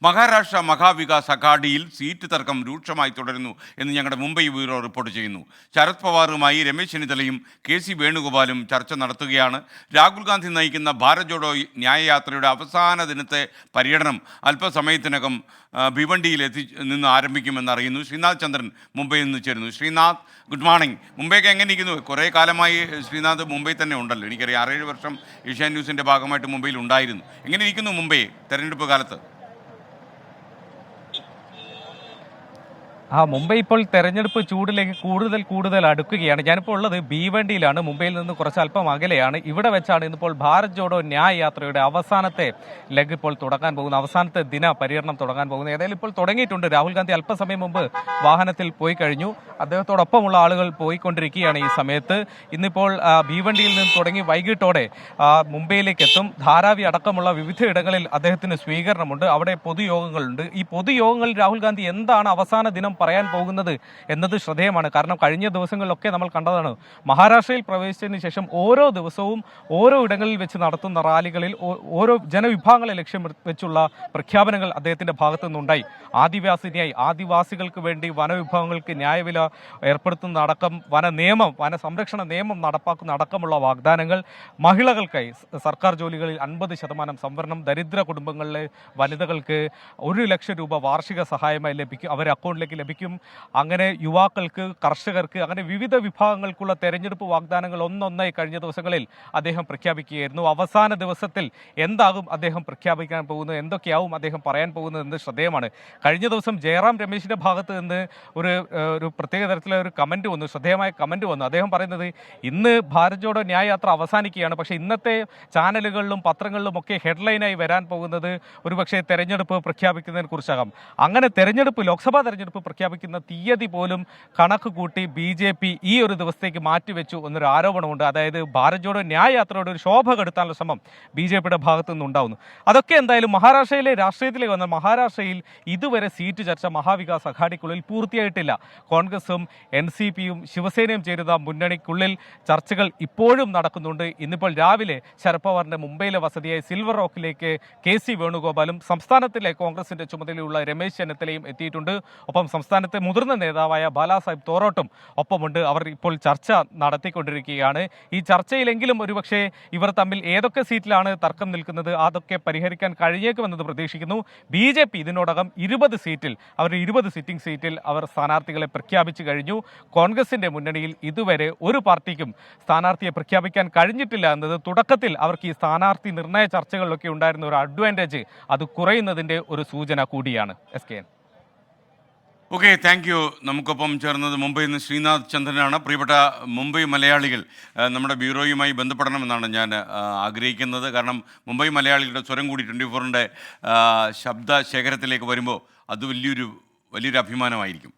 Maharashtra Maha Vikas അഘാഡിയിൽ seat തർക്കം രൂക്ഷമായി തുടരുന്നു എന്ന് ഞങ്ങളുടെ മുംബൈ ബ്യൂറോ റിപ്പോർട്ട് ചെയ്യുന്നു. ശരത് പവാറുമായി രമേശ് ചെന്നിത്തലയും KC വേണുഗോപാലും ചർച്ച നടത്തുകയാണ്. രാഹുൽ ഗാന്ധി നയിക്കുന്ന ഭാരത് ജോഡോ ന്യായയാത്രയുടെ അവസാന ദിനത്തെ പര്യടനം അല്പസമയത്തിനകം ഭിവണ്ടിയിൽ നിന്ന് ആരംഭിക്കുമെന്ന് അറിയുന്നു. ശ്രീനാഥ് ചന്ദ്രൻ മുംബൈയിൽ നിന്ന് ചേരുന്നു. Sreenath, good morning. മുംബൈക്ക് എങ്ങനെ ഇരിക്കുന്നു? കുറേ കാലമായി ശ്രീനാഥ് മുംബൈ തന്നെ ഉണ്ടല്ലോ. എനിക്കറിയാം, 6-7 വർഷം ഏഷ്യാൻ ന്യൂസിൻ്റെ ഭാഗമായിട്ട് മുംബൈയിൽ ഉണ്ടായിരുന്നു. എങ്ങനെ ഇരിക്കുന്നു മുംബൈ തെരഞ്ഞെടുപ്പ് കാലത്ത്? മുംബൈ ഇപ്പോൾ തെരഞ്ഞെടുപ്പ് ചൂടിലേക്ക് കൂടുതൽ അടുക്കുകയാണ്. ഞാനിപ്പോൾ ഉള്ളത് ഭീവണ്ടിയിലാണ്. മുംബൈയിൽ നിന്ന് കുറച്ച് അല്പം അകലെയാണ്. ഇവിടെ വെച്ചാണ് ഇന്നിപ്പോൾ ഭാരത് ജോഡോ ന്യായ യാത്രയുടെ അവസാനത്തെ ലെഗ് ഇപ്പോൾ തുടങ്ങാൻ പോകുന്നത്, അവസാനത്തെ ദിന പര്യടനം തുടങ്ങാൻ പോകുന്നത്. ഏതായാലും ഇപ്പോൾ തുടങ്ങിയിട്ടുണ്ട്. രാഹുൽ ഗാന്ധി അല്പസമയം മുമ്പ് വാഹനത്തിൽ പോയി കഴിഞ്ഞു. അദ്ദേഹത്തോടൊപ്പമുള്ള ആളുകൾ പോയിക്കൊണ്ടിരിക്കുകയാണ് ഈ സമയത്ത്. ഇന്നിപ്പോൾ ഭീവണ്ടിയിൽ നിന്ന് തുടങ്ങി വൈകിട്ടോടെ മുംബൈയിലേക്ക് എത്തും. ധാരാവി അടക്കമുള്ള വിവിധ ഇടങ്ങളിൽ അദ്ദേഹത്തിന് സ്വീകരണമുണ്ട്. അവിടെ പൊതുയോഗങ്ങളുണ്ട്. ഈ പൊതുയോഗങ്ങളിൽ രാഹുൽ ഗാന്ധി എന്താണ് അവസാന ദിനം പറയാൻ പോകുന്നത് എന്നത് ശ്രദ്ധേയമാണ്. കാരണം കഴിഞ്ഞ ദിവസങ്ങളിലൊക്കെ നമ്മൾ കണ്ടതാണ്, മഹാരാഷ്ട്രയിൽ പ്രവേശിച്ചതിന് ശേഷം ഓരോ ദിവസവും ഓരോ ഇടങ്ങളിൽ വെച്ച് നടത്തുന്ന റാലികളിൽ ഓരോ ജനവിഭാഗങ്ങളെ ലക്ഷ്യം വെച്ചുള്ള പ്രഖ്യാപനങ്ങൾ അദ്ദേഹത്തിന്റെ ഭാഗത്തു നിന്നുണ്ടായി. ആദിവാസികൾക്ക് വേണ്ടി വനവിഭവങ്ങൾക്ക് ന്യായവില ഏർപ്പെടുത്തുന്ന അടക്കം വന സംരക്ഷണ നിയമം നടപ്പാക്കുന്ന അടക്കമുള്ള വാഗ്ദാനങ്ങൾ, മഹിളകൾക്കായി സർക്കാർ ജോലികളിൽ 50% സംവരണം, ദരിദ്ര കുടുംബങ്ങളിലെ വനിതകൾക്ക് 1 ലക്ഷം രൂപ വാർഷിക സഹായമായി ലഭിക്കും, അവരുടെ അക്കൗണ്ടിലേക്ക് ലഭിക്കും. അങ്ങനെ യുവാക്കൾക്ക്, കർഷകർക്ക്, അങ്ങനെ വിവിധ വിഭാഗങ്ങൾക്കുള്ള തെരഞ്ഞെടുപ്പ് വാഗ്ദാനങ്ങൾ ഒന്നൊന്നായി കഴിഞ്ഞ ദിവസങ്ങളിൽ അദ്ദേഹം പ്രഖ്യാപിക്കുകയായിരുന്നു. അവസാന ദിവസത്തിൽ എന്താകും അദ്ദേഹം പ്രഖ്യാപിക്കാൻ പോകുന്നത്, എന്തൊക്കെയാവും അദ്ദേഹം പറയാൻ പോകുന്നത് എന്ന് ശ്രദ്ധേയമാണ്. കഴിഞ്ഞ ദിവസം ജയറാം രമേശിന്റെ ഭാഗത്ത് നിന്ന് ഒരു പ്രത്യേക തരത്തിലുള്ള ഒരു കമന്റ് വന്നു, ശ്രദ്ധേയമായ കമന്റ് വന്നു. അദ്ദേഹം പറയുന്നത്, ഇന്ന് ഭാരത് ജോഡോ ന്യായ യാത്ര അവസാനിക്കുകയാണ്, പക്ഷേ ഇന്നത്തെ ചാനലുകളിലും പത്രങ്ങളിലും ഒക്കെ ഹെഡ്ലൈനായി വരാൻ പോകുന്നത് ഒരുപക്ഷെ തെരഞ്ഞെടുപ്പ് പ്രഖ്യാപിക്കുന്നതിനെ കുറിച്ചാകാം. അങ്ങനെ ലോക്സഭാ തെരഞ്ഞെടുപ്പ് പ്രഖ്യാപിക്കുന്ന തീയതി പോലും കണക്ക് കൂട്ടി BJP ഈ ഒരു ദിവസത്തേക്ക് മാറ്റിവെച്ചു എന്നൊരു ആരോപണമുണ്ട്. അതായത് ഭാരത് ജോഡോ ന്യായ യാത്രയുടെ ഒരു ശോഭ കെടുത്താനുള്ള ശ്രമം BJPയുടെ ഭാഗത്തു നിന്നുണ്ടാവുന്നു. അതൊക്കെ എന്തായാലും മഹാരാഷ്ട്രയിലെ രാഷ്ട്രീയത്തിലേക്ക് വന്ന മഹാരാഷ്ട്രയിൽ ഇതുവരെ സീറ്റ് ചർച്ച മഹാവികാസ് അഘാഡിക്കുള്ളിൽ പൂർത്തിയായിട്ടില്ല. കോൺഗ്രസും NCPയും ശിവസേനയും ചേരുന്ന മുന്നണിക്കുള്ളിൽ ചർച്ചകൾ ഇപ്പോഴും നടക്കുന്നുണ്ട്. ഇന്നിപ്പോൾ രാവിലെ ശരത് പവാറിന്റെ മുംബൈയിലെ വസതിയായ സിൽവർ റോക്കിലേക്ക് KC വേണുഗോപാലും സംസ്ഥാനത്തിലെ കോൺഗ്രസിന്റെ ചുമതലയുള്ള രമേശ് ചെന്നിത്തലയും എത്തിയിട്ടുണ്ട്. ഒപ്പം സംസ്ഥാനത്തെ മുതിർന്ന നേതാവായ ബാലാസാഹിബ് തോറോട്ടും ഒപ്പമുണ്ട്. അവർ ഇപ്പോൾ ചർച്ച നടത്തിക്കൊണ്ടിരിക്കുകയാണ്. ഈ ചർച്ചയിലെങ്കിലും ഒരുപക്ഷെ ഇവർ തമ്മിൽ ഏതൊക്കെ സീറ്റിലാണ് തർക്കം നിൽക്കുന്നത് അതൊക്കെ പരിഹരിക്കാൻ കഴിഞ്ഞേക്കുമെന്നത് പ്രതീക്ഷിക്കുന്നു. BJP ഇതിനോടകം 20 സീറ്റിൽ, അവരുടെ 20 സിറ്റിംഗ് സീറ്റിൽ അവർ സ്ഥാനാർത്ഥികളെ പ്രഖ്യാപിച്ചു കഴിഞ്ഞു. കോൺഗ്രസിന്റെ മുന്നണിയിൽ ഇതുവരെ ഒരു പാർട്ടിക്കും സ്ഥാനാർത്ഥിയെ പ്രഖ്യാപിക്കാൻ കഴിഞ്ഞിട്ടില്ല എന്നത് തുടക്കത്തിൽ അവർക്ക് ഈ സ്ഥാനാർത്ഥി നിർണയ ചർച്ചകളിലൊക്കെ ഉണ്ടായിരുന്ന ഒരു അഡ്വാൻറ്റേജ് അത് കുറയുന്നതിന്റെ ഒരു സൂചന കൂടിയാണ്. SKN. Okay, thank you. നമുക്കൊപ്പം ചേർന്നത് മുംബൈയിൽ നിന്ന് ശ്രീനാഥ് ചന്ദ്രനാണ്. പ്രിയപ്പെട്ട മുംബൈ മലയാളികൾ നമ്മുടെ ബ്യൂറോയുമായി ബന്ധപ്പെടണമെന്നാണ് ഞാൻ ആഗ്രഹിക്കുന്നത്. കാരണം മുംബൈ മലയാളികളുടെ സ്വരം കൂടി 24-ൻ്റെ ശബ്ദ ശേഖരത്തിലേക്ക് വരുമ്പോൾ അത് വലിയൊരു അഭിമാനമായിരിക്കും.